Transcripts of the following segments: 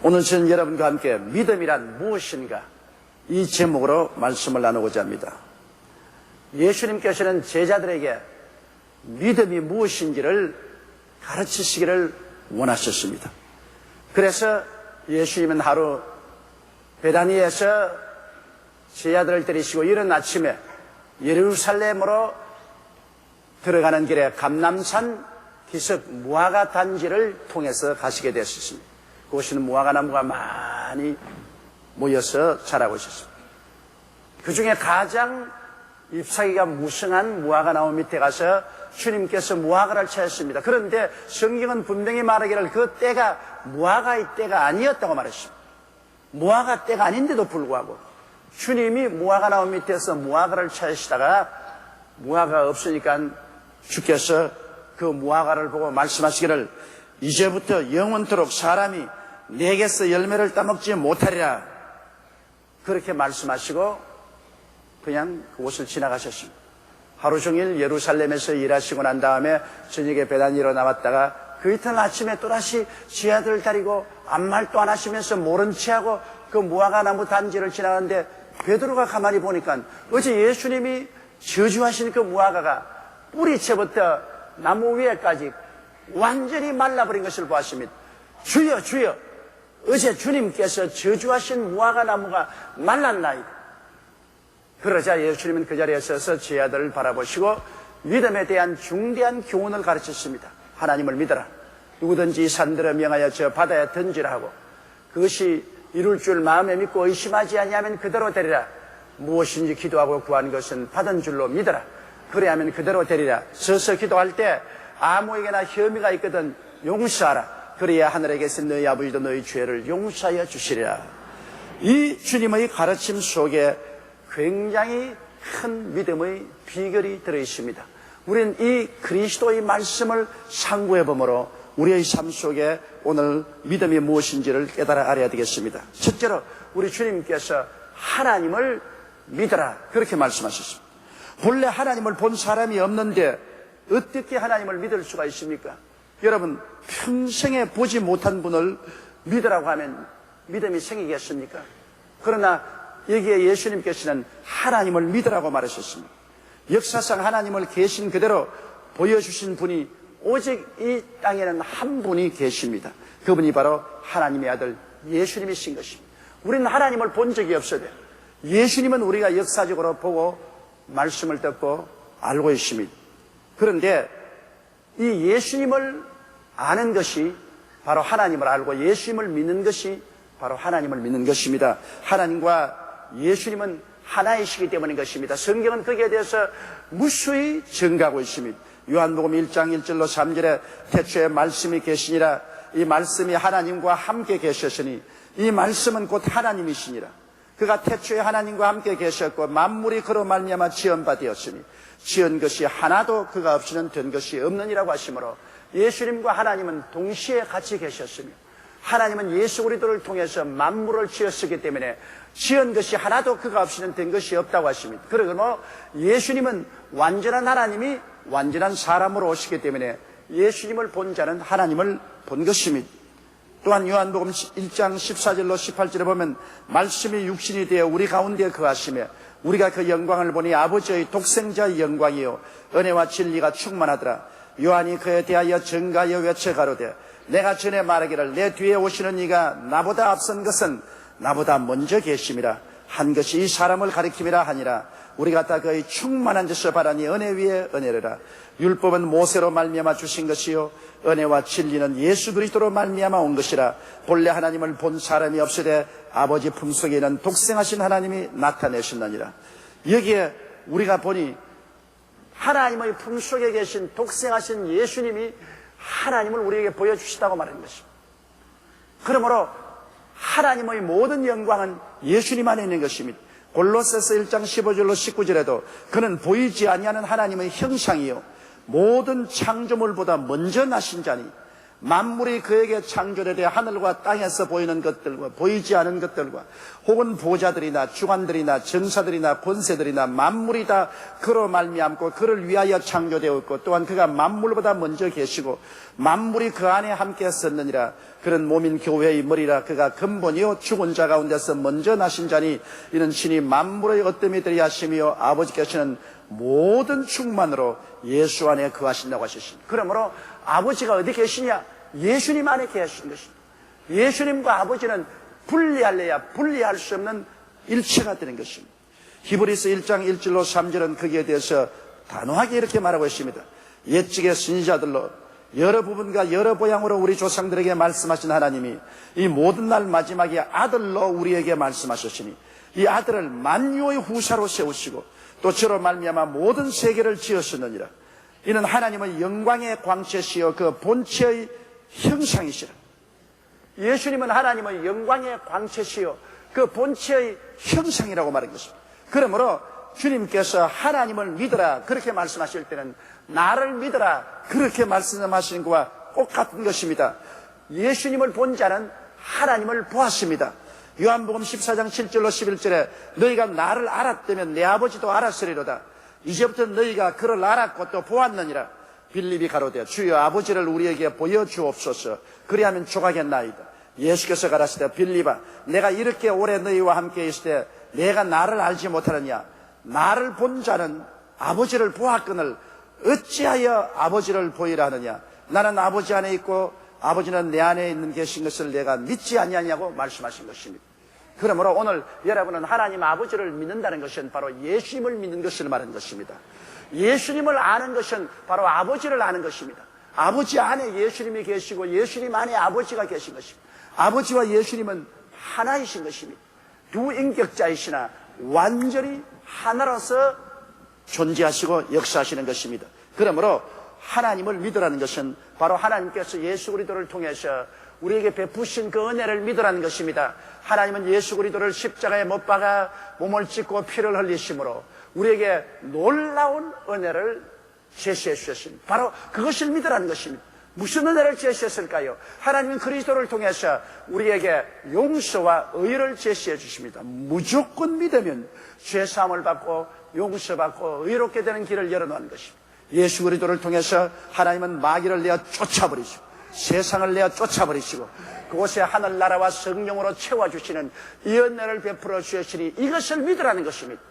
오늘 저는 여러분과 함께 믿음이란 무엇인가 이 제목으로 말씀을 나누고자 합니다. 예수님께서는 제자들에게 믿음이 무엇인지를 가르치시기를 원하셨습니다. 그래서 예수님은 하루 베다니에서 제자들을 데리시고 이른 아침에 예루살렘으로 들어가는 길에 감람산 기슭 무화과 단지를 통해서 가시게 되었습니다. 그곳에는 무화과 나무가 많이 모여서 자라고 있었습니다. 그 중에 가장 잎사귀가 무성한 무화과 나무 밑에 가서 주님께서 무화과를 찾았습니다. 그런데 성경은 분명히 말하기를 그 때가 무화과의 때가 아니었다고 말했습니다. 무화과 때가 아닌데도 불구하고 주님이 무화과 나무 밑에서 무화과를 찾으시다가 무화과가 없으니까 주께서 그 무화과를 보고 말씀하시기를 이제부터 영원토록 사람이 내게서 열매를 따먹지 못하리라 그렇게 말씀하시고 그냥 그곳을 지나가셨습니다. 하루 종일 예루살렘에서 일하시고 난 다음에 저녁에 베다니로 나왔다가 그 이튿날 아침에 또다시 제자들을 데리고 아무 말도 안 하시면서 모른 체하고 그 무화과 나무 단지를 지나가는데 베드로가 가만히 보니까 어제 예수님이 저주하신 그 무화과가 뿌리채부터 나무 위에까지 완전히 말라버린 것을 보았습니다. 주여 주여 어제 주님께서 저주하신 무화과 나무가 말랐나이다. 그러자 예수님은 그 자리에 서서 제자들을 바라보시고 믿음에 대한 중대한 교훈을 가르쳤습니다. 하나님을 믿어라. 누구든지 산들어 명하여 저 바다에 던지라 하고 그것이 이룰 줄 마음에 믿고 의심하지 아니하면 그대로 되리라. 무엇인지 기도하고 구한 것은 받은 줄로 믿어라. 그래야면 그대로 되리라. 서서 기도할 때 아무에게나 혐의가 있거든 용서하라. 그래야 하늘에 계신 너희 아버지도 너희 죄를 용서하여 주시리라. 이 주님의 가르침 속에 굉장히 큰 믿음의 비결이 들어있습니다. 우리는 이 그리스도의 말씀을 상고해보므로 우리의 삶 속에 오늘 믿음이 무엇인지를 깨달아 알아야 되겠습니다. 첫째로 우리 주님께서 하나님을 믿어라 그렇게 말씀하셨습니다. 본래 하나님을 본 사람이 없는데 어떻게 하나님을 믿을 수가 있습니까? 여러분 평생에 보지 못한 분을 믿으라고 하면 믿음이 생기겠습니까? 그러나 여기에 예수님께서는 하나님을 믿으라고 말하셨습니다. 역사상 하나님을 계신 그대로 보여주신 분이 오직 이 땅에는 한 분이 계십니다. 그분이 바로 하나님의 아들 예수님이신 것입니다. 우리는 하나님을 본 적이 없어요. 예수님은 우리가 역사적으로 보고 말씀을 듣고 알고 있습니다. 그런데 이 예수님을 아는 것이 바로 하나님을 알고 예수님을 믿는 것이 바로 하나님을 믿는 것입니다. 하나님과 예수님은 하나이시기 때문인 것입니다. 성경은 거기에 대해서 무수히 증가하고 있습니다. 요한복음 1장 1절로 3절에 태초에 말씀이 계시니라. 이 말씀이 하나님과 함께 계셨으니 이 말씀은 곧 하나님이시니라. 그가 태초에 하나님과 함께 계셨고 만물이 그로 말미암아 지은 바 되었으니 지은 것이 하나도 그가 없이는 된 것이 없느니라고 하시므로 예수님과 하나님은 동시에 같이 계셨으며 하나님은 예수 그리스도를 통해서 만물을 지었기 때문에 지은 것이 하나도 그가 없이는 된 것이 없다고 하십니다. 그러므로 예수님은 완전한 하나님이 완전한 사람으로 오시기 때문에 예수님을 본 자는 하나님을 본 것입니다. 또한 요한복음 1장 14절로 18절에 보면 말씀이 육신이 되어 우리 가운데 거하시며 우리가 그 영광을 보니 아버지의 독생자의 영광이요 은혜와 진리가 충만하더라. 요한이 그에 대하여 증가하여 외쳐가로되 내가 전에 말하기를 내 뒤에 오시는 이가 나보다 앞선 것은 나보다 먼저 계심이라 한 것이 이 사람을 가리킴이라 하니라. 우리가 다 그의 충만한 짓을 바라니 은혜 위에 은혜라. 율법은 모세로 말미암아 주신 것이요 은혜와 진리는 예수 그리스도로 말미암아 온 것이라. 본래 하나님을 본 사람이 없으되 아버지 품속에 있는 독생하신 하나님이 나타내셨느니라. 여기에 우리가 보니 하나님의 품속에 계신 독생하신 예수님이 하나님을 우리에게 보여주시다고 말하는 것입니다. 그러므로 하나님의 모든 영광은 예수님 안에 있는 것입니다. 골로새서 1장 15절로 19절에도 그는 보이지 아니하는 하나님의 형상이요 모든 창조물보다 먼저 나신 자니 만물이 그에게 창조되되 하늘과 땅에서 보이는 것들과 보이지 않은 것들과 혹은 보좌들이나 주관들이나 정사들이나 권세들이나 만물이 다 그로 말미암고 그를 위하여 창조되었고 또한 그가 만물보다 먼저 계시고 만물이 그 안에 함께 섰느니라. 그는 몸인 교회의 머리라. 그가 근본이요 죽은 자 가운데서 먼저 나신 자니 이는 신이 만물의 어뜸이 되려 하시며 아버지께서는 모든 충만으로 예수 안에 거하신다고 하셨습니다. 그러므로 아버지가 어디 계시냐? 예수님 안에 계신 것입니다. 예수님과 아버지는 분리할 수 없는 일체가 되는 것입니다. 히브리서 1장 1절로 3절은 거기에 대해서 단호하게 이렇게 말하고 있습니다. 옛적의 선지자들로 여러 부분과 여러 모양으로 우리 조상들에게 말씀하신 하나님이 이 모든 날 마지막에 아들로 우리에게 말씀하셨으니 이 아들을 만유의 후사로 세우시고 또 저로 말미암아 모든 세계를 지으셨느니라. 이는 하나님의 영광의 광채시여 그 본체의 형상이시라. 예수님은 하나님의 영광의 광채시여 그 본체의 형상이라고 말한 것입니다. 그러므로 주님께서 하나님을 믿어라 그렇게 말씀하실 때는 나를 믿어라 그렇게 말씀하시는 것과 똑같은 것입니다. 예수님을 본 자는 하나님을 보았습니다. 요한복음 14장 7절로 11절에 너희가 나를 알았다면 내 아버지도 알았으리로다. 이제부터 너희가 그를 알았고 또 보았느니라. 빌립이 가로되 주여 아버지를 우리에게 보여주옵소서. 그리하면 족하겠나이다. 예수께서 가라사대 빌립아 내가 이렇게 오래 너희와 함께 있을 때 내가 나를 알지 못하느냐. 나를 본 자는 아버지를 보았거늘 어찌하여 아버지를 보이라 하느냐. 나는 아버지 안에 있고 아버지는 내 안에 있는 계신 것을 내가 믿지 아니하냐고 말씀하신 것입니다. 그러므로 오늘 여러분은 하나님 아버지를 믿는다는 것은 바로 예수님을 믿는 것을 말하는 것입니다. 예수님을 아는 것은 바로 아버지를 아는 것입니다. 아버지 안에 예수님이 계시고 예수님 안에 아버지가 계신 것입니다. 아버지와 예수님은 하나이신 것입니다. 두 인격자이시나 완전히 하나로서 존재하시고 역사하시는 것입니다. 그러므로 하나님을 믿으라는 것은 바로 하나님께서 예수 그리스도를 통해서 우리에게 베푸신 그 은혜를 믿으라는 것입니다. 하나님은 예수 그리스도를 십자가에 못 박아 몸을 찢고 피를 흘리심으로 우리에게 놀라운 은혜를 제시해 주셨습니다. 바로 그것을 믿으라는 것입니다. 무슨 은혜를 제시했을까요? 하나님은 그리스도를 통해서 우리에게 용서와 의를 제시해 주십니다. 무조건 믿으면 죄사함을 받고 용서받고 의롭게 되는 길을 열어놓은 것입니다. 예수 그리스도를 통해서 하나님은 마귀를 내어 쫓아버리시고 세상을 내어 쫓아버리시고 그곳에 하늘나라와 성령으로 채워주시는 이 은혜를 베풀어 주시니 이것을 믿으라는 것입니다.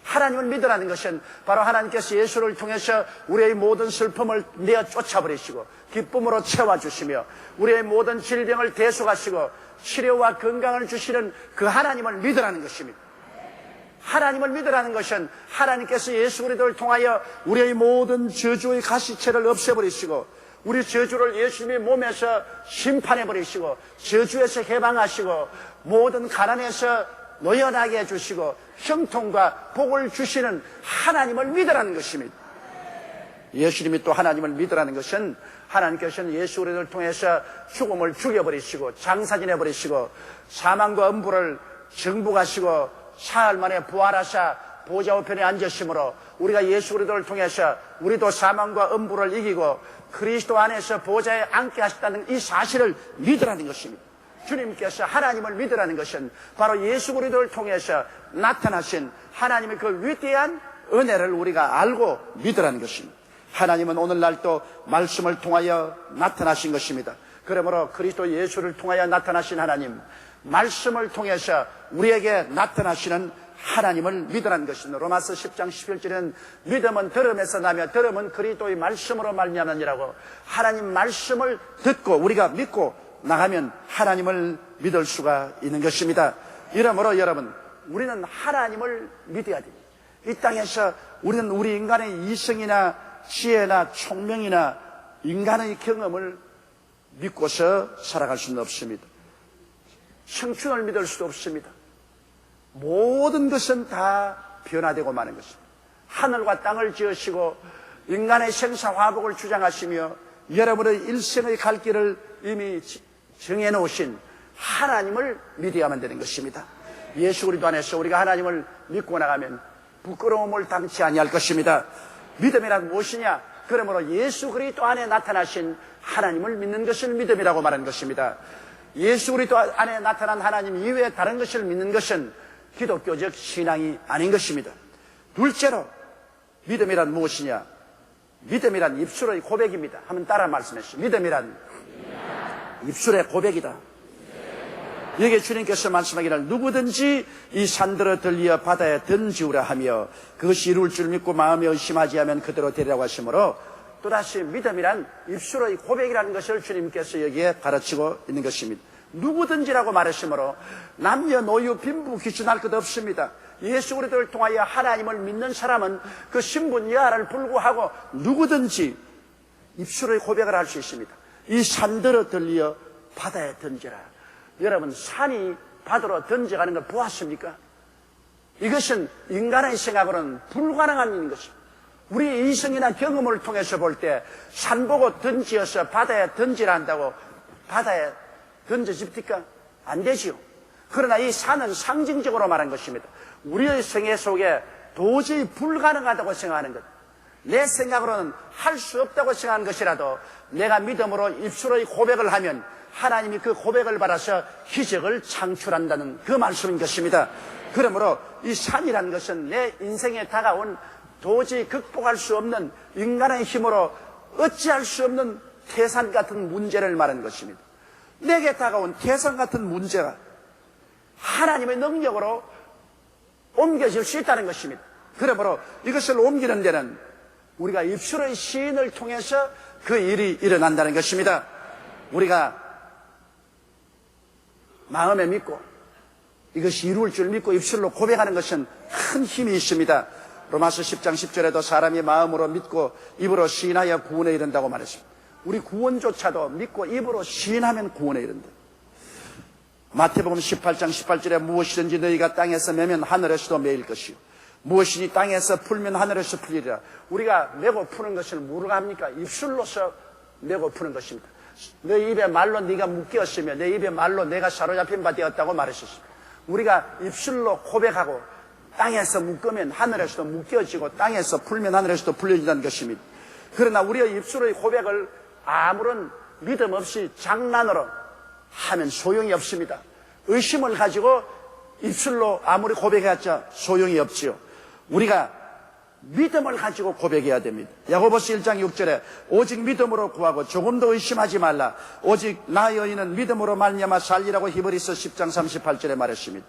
하나님을 믿으라는 것은 바로 하나님께서 예수를 통해서 우리의 모든 슬픔을 내어 쫓아버리시고 기쁨으로 채워주시며 우리의 모든 질병을 대속하시고 치료와 건강을 주시는 그 하나님을 믿으라는 것입니다. 하나님을 믿으라는 것은 하나님께서 예수 그리스도를 통하여 우리의 모든 저주의 가시체를 없애버리시고 우리 저주를 예수님의 몸에서 심판해버리시고 저주에서 해방하시고 모든 가난에서 노연하게 해주시고 형통과 복을 주시는 하나님을 믿으라는 것입니다. 예수님이 또 하나님을 믿으라는 것은 하나님께서는 예수 그리스도를 통해서 죽음을 죽여버리시고 장사지내버리시고 사망과 음부를 정복하시고 사흘 만에 부활하사 보좌 우편에 앉으심으로 우리가 예수 그리스도를 통해서 우리도 사망과 음부를 이기고 그리스도 안에서 보좌에 앉게 하셨다는 이 사실을 믿으라는 것입니다. 주님께서 하나님을 믿으라는 것은 바로 예수 그리스도를 통해서 나타나신 하나님의 그 위대한 은혜를 우리가 알고 믿으라는 것입니다. 하나님은 오늘날 또 말씀을 통하여 나타나신 것입니다. 그러므로 그리스도 예수를 통하여 나타나신 하나님, 말씀을 통해서 우리에게 나타나시는 하나님을 믿으라는 것입니다. 로마서 10장 11절에는 믿음은 들음에서 나며 들음은 그리스도의 말씀으로 말미암느니라고 하나님 말씀을 듣고 우리가 믿고 나가면 하나님을 믿을 수가 있는 것입니다. 이러므로 여러분 우리는 하나님을 믿어야 됩니다. 이 땅에서 우리는 우리 인간의 이성이나 지혜나 총명이나 인간의 경험을 믿고서 살아갈 수는 없습니다. 청춘을 믿을 수도 없습니다. 모든 것은 다 변화되고 마는 것입니다. 하늘과 땅을 지으시고 인간의 생사화복을 주장하시며 여러분의 일생의 갈 길을 이미 정해놓으신 하나님을 믿어야만 되는 것입니다. 예수 그리스도 안에서 우리가 하나님을 믿고 나가면 부끄러움을 당치 아니할 것입니다. 믿음이란 무엇이냐? 그러므로 예수 그리스도 안에 나타나신 하나님을 믿는 것을 믿음이라고 말하는 것입니다. 예수 그리스도 안에 나타난 하나님 이외에 다른 것을 믿는 것은 기독교적 신앙이 아닌 것입니다. 둘째로 믿음이란 무엇이냐? 믿음이란 입술의 고백입니다. 한번 따라 말씀하시죠. 믿음이란 입술의 고백이다. 여기에 주님께서 말씀하기를 누구든지 이 산들어 들리어 바다에 던지우라 하며 그것이 이룰 줄 믿고 마음에 의심하지 않으면 그대로 되리라고 하시므로 또다시 믿음이란 입술의 고백이라는 것을 주님께서 여기에 가르치고 있는 것입니다. 누구든지라고 말하시므로 남녀 노유 빈부 귀천할 것 없습니다. 예수 그리스도를 통하여 하나님을 믿는 사람은 그 신분 여하를 불구하고 누구든지 입술의 고백을 할 수 있습니다. 이 산들어 들리어 바다에 던져라. 여러분, 산이 바다로 던져가는 걸 보았습니까? 이것은 인간의 생각으로는 불가능한 일인 것입니다. 우리 이성이나 경험을 통해서 볼 때 산 보고 던지어서 바다에 던지라 한다고 바다에 던져집니까? 안 되지요. 그러나 이 산은 상징적으로 말한 것입니다. 우리의 생애 속에 도저히 불가능하다고 생각하는 것, 내 생각으로는 할 수 없다고 생각하는 것이라도 내가 믿음으로 입술의 고백을 하면 하나님이 그 고백을 받아서 기적을 창출한다는 그 말씀인 것입니다. 그러므로 이 산이라는 것은 내 인생에 다가온 도저히 극복할 수 없는 인간의 힘으로 어찌할 수 없는 태산 같은 문제를 말하는 것입니다. 내게 다가온 태산 같은 문제가 하나님의 능력으로 옮겨질 수 있다는 것입니다. 그러므로 이것을 옮기는 데는 우리가 입술의 시인을 통해서 그 일이 일어난다는 것입니다. 우리가 마음에 믿고 이것이 이루어질 줄 믿고 입술로 고백하는 것은 큰 힘이 있습니다. 로마서 10장 10절에도 사람이 마음으로 믿고 입으로 시인하여 구원에 이른다고 말했습니다. 우리 구원조차도 믿고 입으로 시인하면 구원에 이른다. 마태복음 18장 18절에 무엇이든지 너희가 땅에서 매면 하늘에서도 매일 것이요 무엇이니 땅에서 풀면 하늘에서 풀리리라. 우리가 메고 푸는 것을 뭐로 합니까? 입술로서 메고 푸는 것입니다. 내 입에 말로 네가 묶였으며 내 입에 말로 내가 사로잡힌 바 되었다고 말했었습니다. 우리가 입술로 고백하고 땅에서 묶으면 하늘에서도 묶여지고 땅에서 풀면 하늘에서도 풀려진다는 것입니다. 그러나 우리의 입술의 고백을 아무런 믿음 없이 장난으로 하면 소용이 없습니다. 의심을 가지고 입술로 아무리 고백해봤자 소용이 없지요. 우리가 믿음을 가지고 고백해야 됩니다. 야고보서 1장 6절에 오직 믿음으로 구하고 조금도 의심하지 말라. 오직 나 여인은 믿음으로 말미암아 살리라고 히브리서 10장 38절에 말했습니다.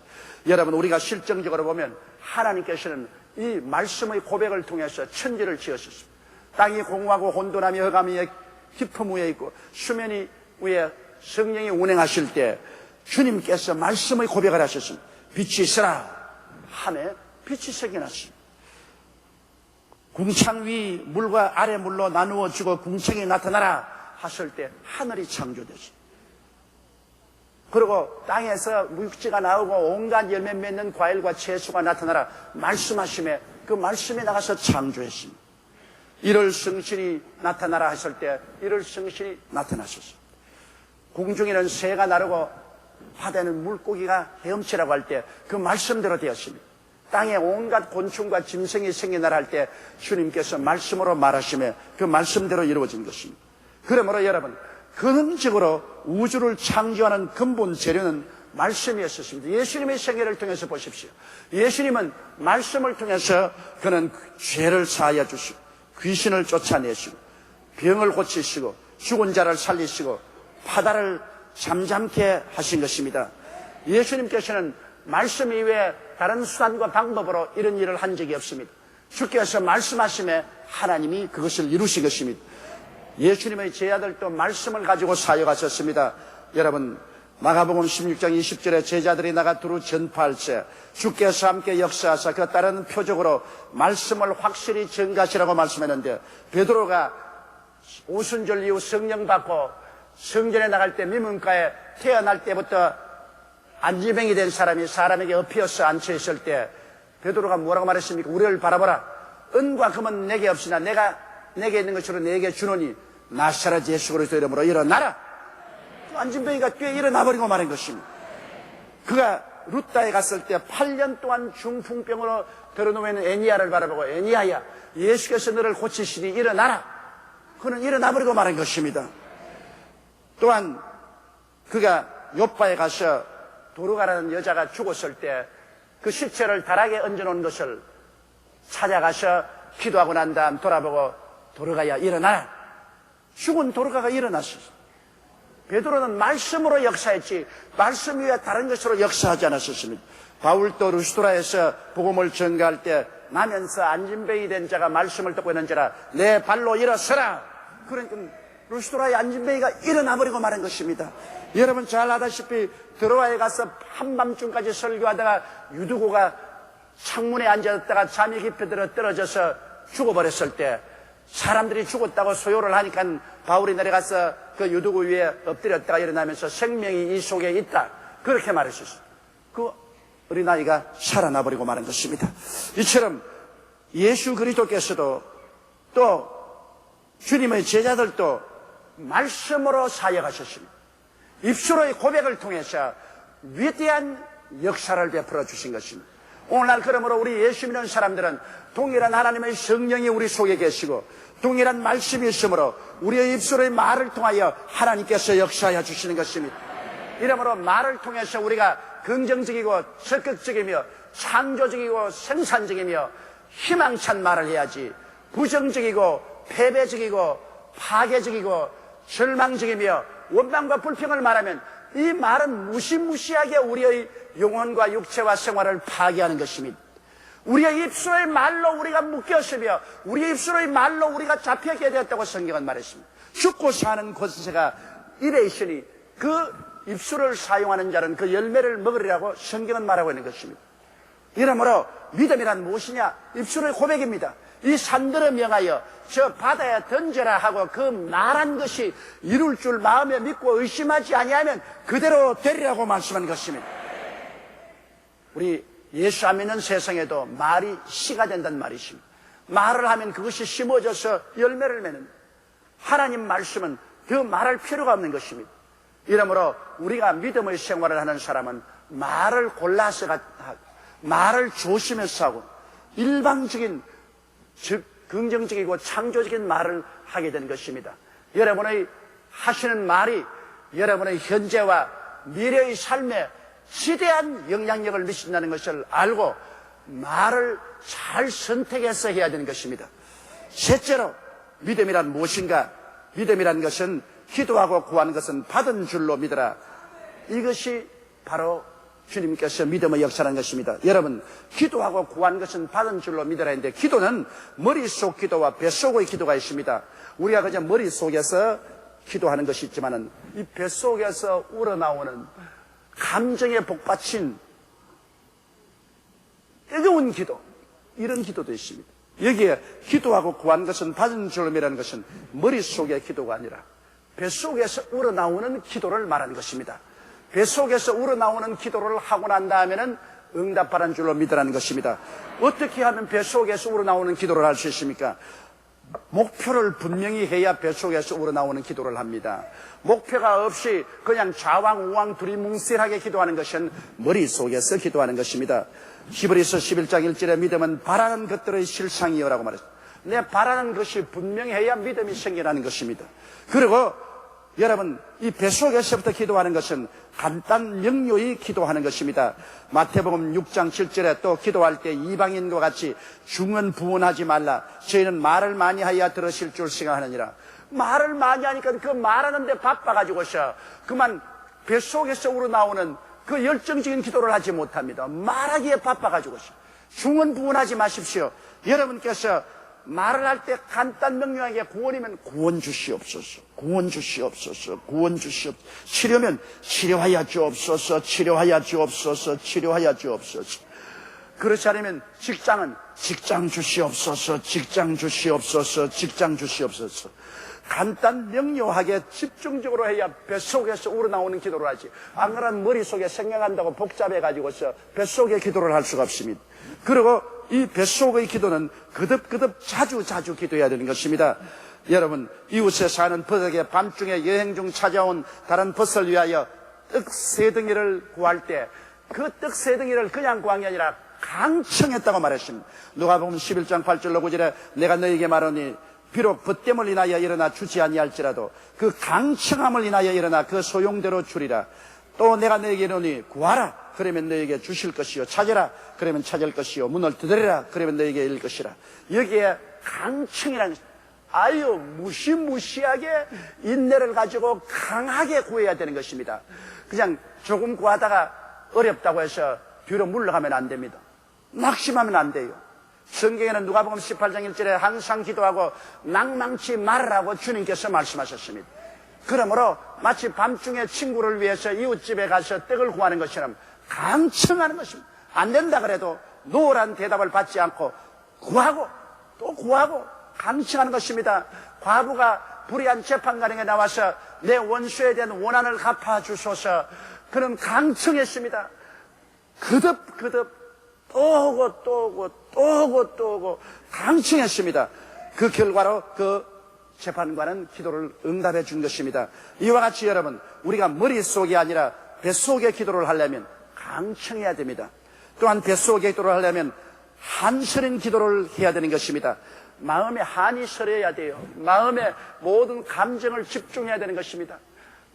여러분, 우리가 실정적으로 보면 하나님께서는 이 말씀의 고백을 통해서 천지를 지으셨습니다. 땅이 공허하고 혼돈하며 흑암이 깊음 위에 있고 수면이 위에 성령이 운행하실 때 주님께서 말씀의 고백을 하셨습니다. 빛이 있으라 하매 빛이 생겨났습니다. 궁창 위 물과 아래 물로 나누어지고 궁창이 나타나라 하실 때 하늘이 창조되었습니다. 그리고 땅에서 물지가 나오고 온갖 열매 맺는 과일과 채소가 나타나라 말씀하심에 그 말씀에 나가서 창조했습니다. 이럴 성신이 나타나라 하실 때 이럴 성신이 나타나셨습니다. 공중에는 새가 나르고 바다에는 물고기가 헤엄치라고 할 때 그 말씀대로 되었습니다. 땅에 온갖 곤충과 짐승이 생겨나라 할 때 주님께서 말씀으로 말하시며 그 말씀대로 이루어진 것입니다. 그러므로 여러분, 근원적으로 우주를 창조하는 근본 재료는 말씀이었습니다. 예수님의 생애를 통해서 보십시오. 예수님은 말씀을 통해서 그는 죄를 사하여 주시고 귀신을 쫓아내시고 병을 고치시고 죽은 자를 살리시고 바다를 잠잠케 하신 것입니다. 예수님께서는 말씀 이외에 다른 수단과 방법으로 이런 일을 한 적이 없습니다. 주께서 말씀하심에 하나님이 그것을 이루신 것입니다. 예수님의 제자들도 말씀을 가지고 사역하셨습니다. 여러분, 마가복음 16장 20절에 제자들이 나가 두루 전파할세 주께서 함께 역사하사 그 따르는 표적으로 말씀을 확실히 전가시라고 말씀했는데 베드로가 오순절 이후 성령 받고 성전에 나갈 때 미문가에 태어날 때부터 안지병이 된 사람이 사람에게 엎혀서 앉혀있을 때 베드로가 뭐라고 말했습니까? 우리를 바라보라. 은과 금은 내게 없으나 내가 내게 있는 것으로 내게 주노니 나사렛 예수 그리스도 이름으로 일어나라. 안진병이가 뛰어 일어나버리고 말한 것입니다. 그가 루따에 갔을 때 8년 동안 중풍병으로 들어놓은 애니야를 바라보고 애니야야 예수께서 너를 고치시니 일어나라. 그는 일어나버리고 말한 것입니다. 또한 그가 요바에 가서 도르가라는 여자가 죽었을 때 그 시체를 다락에 얹어놓은 것을 찾아가서 기도하고 난 다음 돌아보고 도르가야 일어나라. 죽은 도르가가 일어났어요. 베드로는 말씀으로 역사했지 말씀 위에 다른 것으로 역사하지 않았었습니다. 바울도 루스드라에서 복음을 전가할 때 나면서 안진뱅이 된 자가 말씀을 듣고 있는지라 내 발로 일어서라. 그러니까 루스드라의 안진뱅이가 일어나버리고 말한 것입니다. 여러분 잘 아다시피 드로아에 가서 한밤중까지 설교하다가 유두고가 창문에 앉았다가 잠이 깊이 들어 떨어져서 죽어버렸을 때 사람들이 죽었다고 소요를 하니까 바울이 내려가서 그 유두고 위에 엎드렸다가 일어나면서 생명이 이 속에 있다. 그렇게 말했었어요. 그 어린아이가 살아나버리고 마는 것입니다. 이처럼 예수 그리스도께서도 또 주님의 제자들도 말씀으로 사역하셨습니다. 입술의 고백을 통해서 위대한 역사를 베풀어 주신 것입니다. 오늘날 그러므로 우리 예수 믿는 사람들은 동일한 하나님의 성령이 우리 속에 계시고 동일한 말씀이 있으므로 우리의 입술의 말을 통하여 하나님께서 역사하여 주시는 것입니다. 이러므로 말을 통해서 우리가 긍정적이고 적극적이며 창조적이고 생산적이며 희망찬 말을 해야지 부정적이고 패배적이고 파괴적이고 절망적이며 원망과 불평을 말하면 이 말은 무시무시하게 우리의 영혼과 육체와 생활을 파괴하는 것입니다. 우리의 입술의 말로 우리가 묶였으며 우리의 입술의 말로 우리가 잡혀게 되었다고 성경은 말했습니다. 죽고 사는 권세가 입에 있으니 그 입술을 사용하는 자는 그 열매를 먹으리라고 성경은 말하고 있는 것입니다. 이러므로 믿음이란 무엇이냐? 입술의 고백입니다. 이 산들을 명하여 저 바다에 던져라 하고 그 말한 것이 이룰 줄 마음에 믿고 의심하지 아니하면 그대로 되리라고 말씀한 것입니다. 우리 예수 안 믿는 세상에도 말이 씨가 된다는 말이십니다. 말을 하면 그것이 심어져서 열매를 맺는 하나님 말씀은 그 말할 필요가 없는 것입니다. 이러므로 우리가 믿음의 생활을 하는 사람은 말을 골라서 하고 말을 조심해서 하고 일방적인 즉 긍정적이고 창조적인 말을 하게 되는 것입니다. 여러분의 하시는 말이 여러분의 현재와 미래의 삶에 지대한 영향력을 미친다는 것을 알고 말을 잘 선택해서 해야 되는 것입니다. 셋째로 믿음이란 무엇인가? 믿음이란 것은 기도하고 구하는 것은 받은 줄로 믿어라. 이것이 바로 주님께서 믿음의 역사라는 것입니다. 여러분, 기도하고 구하는 것은 받은 줄로 믿어라 했는데 기도는 머릿속 기도와 뱃속의 기도가 있습니다. 우리가 그저 머릿속에서 기도하는 것이 있지만은 이 뱃속에서 우러나오는 감정에 복받친 뜨거운 기도, 이런 기도도 있습니다. 여기에 기도하고 구하는 것은 받은 줄로 믿으라는 것은 머릿속의 기도가 아니라 뱃속에서 우러나오는 기도를 말하는 것입니다. 뱃속에서 우러나오는 기도를 하고 난 다음에는 응답받은 줄로 믿으라는 것입니다. 어떻게 하면 뱃속에서 우러나오는 기도를 할 수 있습니까? 목표를 분명히 해야 뱃속에서 우러나오는 기도를 합니다. 목표가 없이 그냥 좌왕우왕 두리뭉실하게 기도하는 것은 머릿속에서 기도하는 것입니다. 히브리서 11장 1절에 믿음은 바라는 것들의 실상이요라고 말했습니다. 내 바라는 것이 분명해야 믿음이 생겨나는 것입니다. 그리고 여러분, 이 뱃속에서부터 기도하는 것은 간단 명료히 기도하는 것입니다. 마태복음 6장 7절에 또 기도할 때 이방인과 같이 중언부언하지 말라. 저희는 말을 많이 하여 들으실 줄 생각하느니라. 말을 많이 하니까 그 말하는데 바빠가지고서 그만 뱃속에서 우러나오는 그 열정적인 기도를 하지 못합니다. 말하기에 바빠가지고서. 중언부언하지 마십시오. 여러분께서 말을 할 때 간단 명료하게 구원이면 구원 주시옵소서, 구원 주시옵소서, 구원 주시옵소서. 치료면 치료하여 주옵소서, 치료하여 주옵소서, 치료하여 주옵소서. 그렇지 않으면 직장은 직장 주시옵소서, 직장 주시옵소서, 직장 주시옵소서. 간단 명료하게 집중적으로 해야 뱃속에서 우러나오는 기도를 하지. 안 그러면 머릿속에 생각한다고 복잡해가지고서 뱃속에 기도를 할 수가 없습니다. 그리고 이 뱃속의 기도는 거듭거듭 자주 기도해야 되는 것입니다. 여러분, 이웃에 사는 버덕에 밤중에 여행 중 찾아온 다른 벗을 위하여 떡 3덩이를 구할 때 그 떡 3덩이를 그냥 구한 게 아니라 강청했다고 말했습니다. 누가복음 11장 8절로 9절에 내가 너에게 말하니 비록 벗됨을 인하여 일어나 주지 아니할지라도 그 강청함을 인하여 일어나 그 소용대로 주리라. 또 내가 너에게 이르노니 구하라 그러면 너에게 주실 것이요 찾으라 그러면 찾을 것이요 문을 두드리라 그러면 너에게 열릴 것이라. 여기에 강청이라는 아유 무시무시하게 인내를 가지고 강하게 구해야 되는 것입니다. 그냥 조금 구하다가 어렵다고 해서 뒤로 물러가면 안 됩니다. 낙심하면 안 돼요. 성경에는 누가복음 18장 1절에 항상 기도하고 낭망치 말으라고 주님께서 말씀하셨습니다. 그러므로 마치 밤중에 친구를 위해서 이웃집에 가서 떡을 구하는 것처럼 강청하는 것입니다. 안 된다 그래도 노란 대답을 받지 않고 구하고 또 구하고 강청하는 것입니다. 과부가 불의한 재판관에게 나와서 내 원수에 대한 원한을 갚아주소서 그는 강청했습니다. 거듭 또 오고 강청했습니다. 그 결과로 그 재판관은 기도를 응답해 준 것입니다. 이와 같이 여러분 우리가 머릿속이 아니라 뱃속에 기도를 하려면 강청해야 됩니다. 또한 뱃속에 기도를 하려면 한서린 기도를 해야 되는 것입니다. 마음에 한이 서려야 돼요. 마음에 모든 감정을 집중해야 되는 것입니다.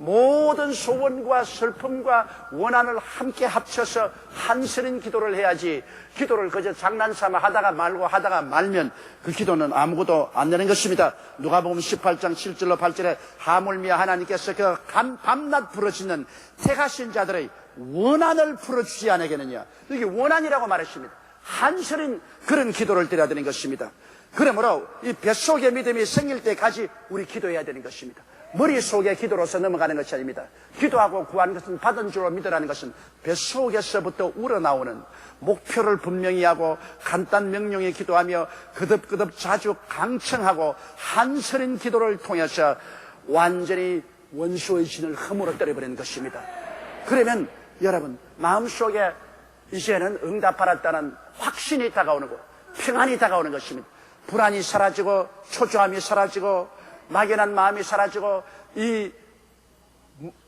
모든 소원과 슬픔과 원한을 함께 합쳐서 한서린 기도를 해야지 기도를 그저 장난삼아 하다가 말고 하다가 말면 그 기도는 아무것도 안 되는 것입니다. 누가복음 18장 7절로 8절에 하물며 하나님께서 그 밤낮 부르짖는 택하신 자들의 원한을 풀어주지 않겠느냐. 이게 원한이라고 말했습니다. 한서린 그런 기도를 드려야 되는 것입니다. 그러므로 이 뱃속의 믿음이 생길 때까지 우리 기도해야 되는 것입니다. 머릿속에 기도로서 넘어가는 것이 아닙니다. 기도하고 구하는 것은 받은 줄로 믿으라는 것은 뱃속에서부터 우러나오는 목표를 분명히 하고 간단 명령에 기도하며 거듭거듭 자주 강청하고 한서린 기도를 통해서 완전히 원수의 진을 허물어 때려버리는 것입니다. 그러면 여러분 마음속에 이제는 응답받았다는 확신이 다가오는 것, 평안이 다가오는 것입니다. 불안이 사라지고 초조함이 사라지고 막연한 마음이 사라지고 이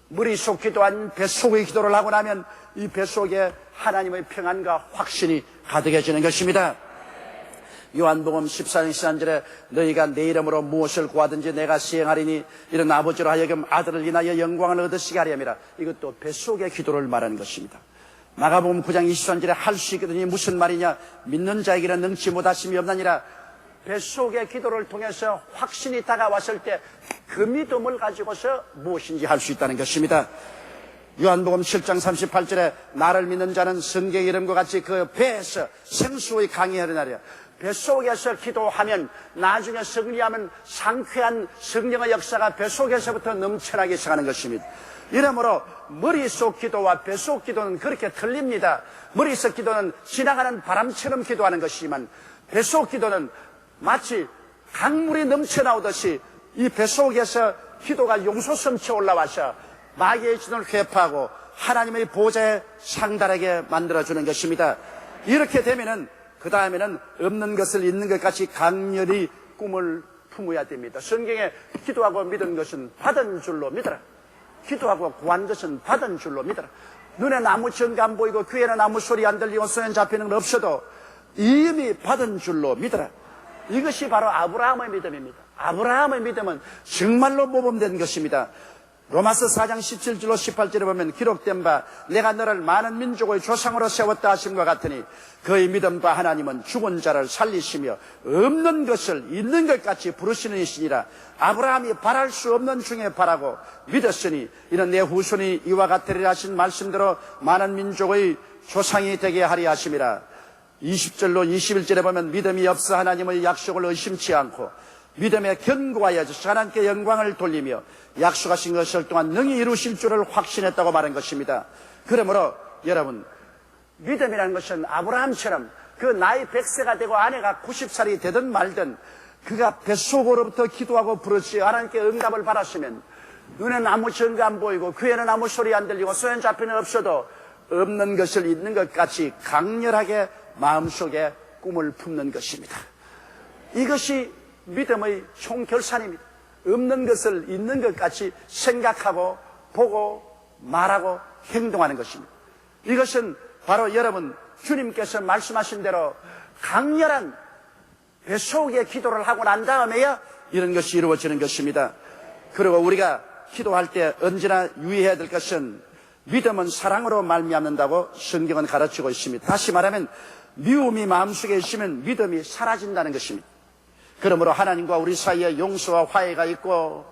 머릿속 기도한 뱃속의 기도를 하고 나면 이 뱃속에 하나님의 평안과 확신이 가득해지는 것입니다. 요한복음 14장 13절에 너희가 내 이름으로 무엇을 구하든지 내가 시행하리니 이런 아버지로 하여금 아들을 인하여 영광을 얻으시게 하려 함이라. 이것도 뱃속의 기도를 말하는 것입니다. 마가복음 9장 23절에 할 수 있거든이 무슨 말이냐. 믿는 자에게는 능치 못하심이 없나니라. 뱃속의 기도를 통해서 확신이 다가왔을 때 그 믿음을 가지고서 무엇인지 할 수 있다는 것입니다. 요한복음 7장 38절에 나를 믿는 자는 성경의 이름과 같이 그 배에서 생수의 강이 흐르나리라. 뱃속에서 기도하면 나중에 승리하면 상쾌한 성령의 역사가 뱃속에서부터 넘쳐나기 시작하는 것입니다. 이러므로 머릿속 기도와 뱃속 기도는 그렇게 틀립니다. 머릿속 기도는 지나가는 바람처럼 기도하는 것이지만 뱃속 기도는 마치 강물이 넘쳐나오듯이 이 뱃속에서 기도가 용솟음쳐 올라와서 마귀의 진을 회파하고 하나님의 보좌에 상달하게 만들어주는 것입니다. 이렇게 되면은 그 다음에는 없는 것을 있는 것 같이 강렬히 꿈을 품어야 됩니다. 성경에 기도하고 믿은 것은 받은 줄로 믿어라. 기도하고 구한 것은 받은 줄로 믿어라. 눈에는 아무 증거 안 보이고 귀에는 아무 소리 안 들리고 손에 잡히는 건 없어도 이미 받은 줄로 믿어라. 이것이 바로 아브라함의 믿음입니다. 아브라함의 믿음은 정말로 모범된 것입니다. 로마서 4장 17절로 18절에 보면 기록된 바 내가 너를 많은 민족의 조상으로 세웠다 하심과 같으니 그의 믿음과 하나님은 죽은 자를 살리시며 없는 것을 있는 것 같이 부르시는 이시니라. 아브라함이 바랄 수 없는 중에 바라고 믿었으니 이는 내 후손이 이와 같으리라 하신 말씀대로 많은 민족의 조상이 되게 하리 하심이라. 20절로 21절에 보면 믿음이 없어 하나님의 약속을 의심치 않고 믿음에 견고하여 하나님께 영광을 돌리며 약속하신 것을 또한 능히 이루실 줄을 확신했다고 말한 것입니다. 그러므로 여러분 믿음이라는 것은 아브라함처럼 그 나이 100세가 되고 아내가 90살이 되든 말든 그가 뱃속으로부터 기도하고 부르짖어 하나님께 응답을 받았으면 눈에는 아무 증거 안 보이고 귀에는 아무 소리 안 들리고 손에 잡히는 없어도 없는 것을 있는 것 같이 강렬하게 마음속에 꿈을 품는 것입니다. 이것이 믿음의 총결산입니다. 없는 것을 있는 것 같이 생각하고 보고 말하고 행동하는 것입니다. 이것은 바로 여러분 주님께서 말씀하신 대로 강렬한 뱃속의 기도를 하고 난 다음에야 이런 것이 이루어지는 것입니다. 그리고 우리가 기도할 때 언제나 유의해야 될 것은 믿음은 사랑으로 말미암는다고 성경은 가르치고 있습니다. 다시 말하면 미움이 마음속에 있으면 믿음이 사라진다는 것입니다. 그러므로 하나님과 우리 사이에 용서와 화해가 있고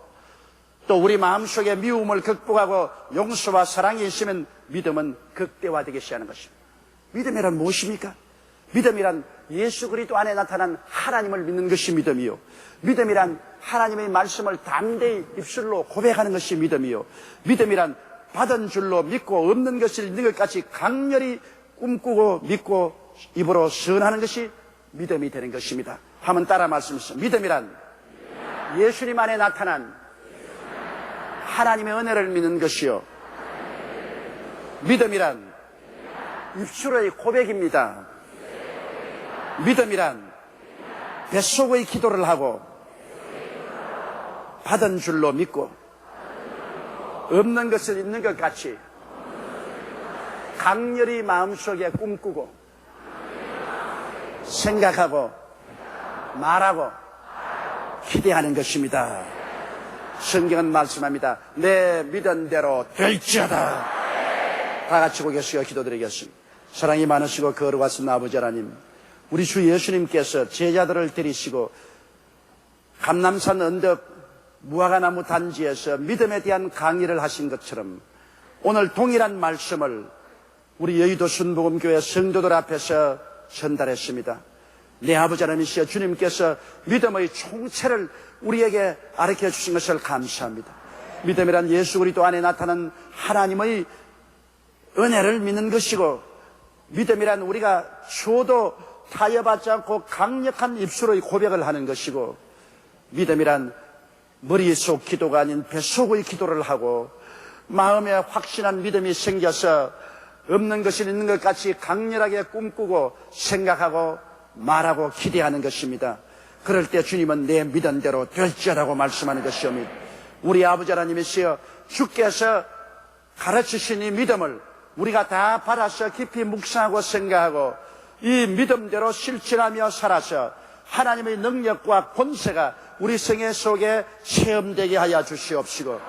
또 우리 마음속에 미움을 극복하고 용서와 사랑이 있으면 믿음은 극대화되기 시작하는 것입니다. 믿음이란 무엇입니까? 믿음이란 예수 그리스도 안에 나타난 하나님을 믿는 것이 믿음이요. 믿음이란 하나님의 말씀을 담대히 입술로 고백하는 것이 믿음이요. 믿음이란 받은 줄로 믿고 없는 것을 있는 것 같이 강렬히 꿈꾸고 믿고 입으로 선하는 것이 믿음이 되는 것입니다. 한번 따라 말씀하시죠. 믿음이란 예수님 안에 나타난 하나님의 은혜를 믿는 것이요. 믿음이란 입술의 고백입니다. 믿음이란 뱃속의 기도를 하고 받은 줄로 믿고 없는 것을 있는 것 같이 강렬히 마음속에 꿈꾸고 생각하고 말하고 기대하는 것입니다. 성경은 말씀합니다. 내 믿은 대로 될지어다. 다 같이 고개숙여 기도드리겠습니다. 사랑이 많으시고 거룩하신 아버지 하나님, 우리 주 예수님께서 제자들을 데리시고 감람산 언덕 무화과나무 단지에서 믿음에 대한 강의를 하신 것처럼 오늘 동일한 말씀을 우리 여의도 순복음교회 성도들 앞에서 전달했습니다. 내 아버지 하나님이시여 주님께서 믿음의 총체를 우리에게 가르쳐 주신 것을 감사합니다. 믿음이란 예수 그리스도 안에 나타난 하나님의 은혜를 믿는 것이고, 믿음이란 우리가 주어도 타협하지 않고 강력한 입술의 고백을 하는 것이고, 믿음이란 머릿속 기도가 아닌 뱃속의 기도를 하고 마음에 확신한 믿음이 생겨서 없는 것이 있는 것 같이 강렬하게 꿈꾸고 생각하고 말하고 기대하는 것입니다. 그럴 때 주님은 내 믿은 대로 될지어라고 말씀하는 것이옵니다. 우리 아버지 하나님이시여, 주께서 가르치신 이 믿음을 우리가 다 받아서 깊이 묵상하고 생각하고 이 믿음대로 실천하며 살아서 하나님의 능력과 권세가 우리 생애 속에 체험되게 하여 주시옵시고,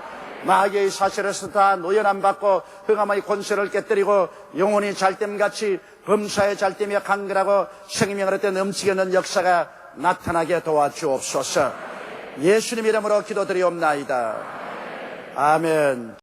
마귀의 사실에서 다 노연함 받고 흑암의 권세를 깨뜨리고 영혼이 잘됨같이 범사에 잘되며 강건하고 생명을 얻되 넘치게 하는 역사가 나타나게 도와주옵소서. 예수님 이름으로 기도드리옵나이다. 아멘.